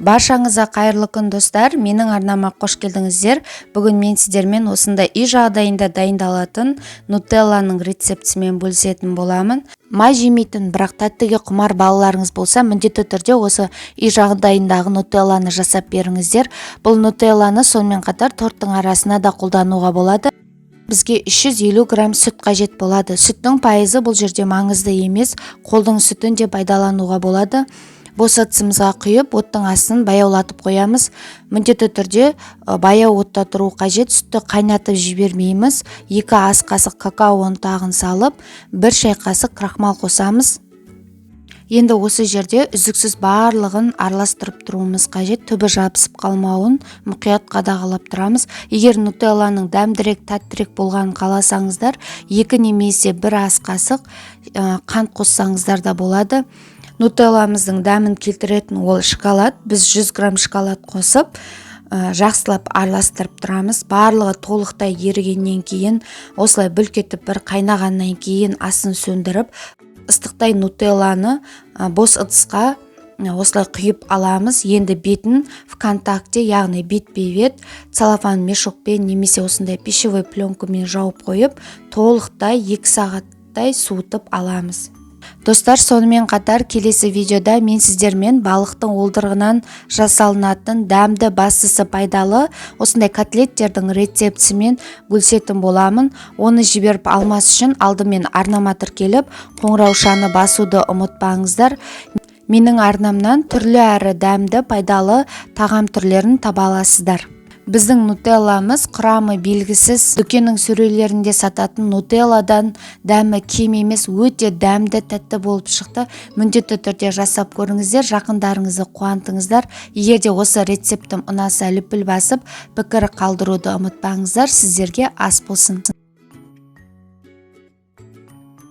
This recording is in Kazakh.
Баршаңызға қайырлы күн достар, менің арнама қош келдіңіздер. Бүгін мен сіздермен осындай үй жағдайында дайындалатын нутелланың рецептісімен бөлісетін боламын. Май жемейтін, бірақ тәттіге құмар балаларыңыз болса, міндетті түрде осы үй жағдайындағы нутелланы жасап беріңіздер. Бұл нутелланы сонымен қатар торттың арасына да қолдануға болады. Бізге 350 грамм сүт қажет болады. Сүттің пайызы бұл жерде маңызды емес, қолдың сүтін де пайдалануға болады. Бос ыдысымызға құйып, оттың астын баяулатып қоямыз. Міндетті түрде баяу отта тұру қажет. Сүтті қайнатып жібермейміз. 2 ас қасық какао ұнтағын салып, 1 шай қасық крахмал қосамыз. Енді осы жерде үздіксіз барлығын араластырып тұруымыз қажет. Түбі жабысып қалмауын мұқият қадағалап тұрамыз. Егер нутелланың дәмдірек, тәттірек болғанын қаласаңыздар, 2 немесе 1 ас қасық қант қоссаңыздар да болады. Нутелламыздың дәмін келтіретін ол шоколад. Біз 100 грамм шоколад қосып, жақсылап араластырып тұрамыз. Барлығы толықтай ерігеннен кейін, осылай бүлк етіп бір қайнағаннан кейін асын сөндіріп, ыстықтай нутелланы бос ыдысқа осылай құйып аламыз. Енді бетін ВКонтакте, яғни бетпе-бет целлофан мешокпен немесе осындай пищевой пленкамен жауып қойып, толықтай 2 сағаттай суытып аламыз. Достар, сонымен қатар келесі видеода мен сіздермен балықтың уылдырығынан жасалынатын дәмді, бастысы пайдалы осындай котлеттердің рецептісімен бөлісетін боламын. Оны жіберіп алмас үшін алдымен арнама тіркеліп, қоңыраушаны басуды ұмытпаңыздар. Менің арнамнан түрлі әрі дәмді, пайдалы тағам түрлерін таба аласыздар. Біздің нутелламыз құрамы белгісіз, дүкеннің сөрелерінде сататын нутелладан дәмі кем емес, өте дәмді, тәтті болып шықты. Міндетті түрде жасап көріңіздер, жақындарыңызды қуантыңыздар. Егер де осы рецептім ұнаса, лүпіл басып, пікір қалдыруды ұмытпаңыздар. Сіздерге ас болсын.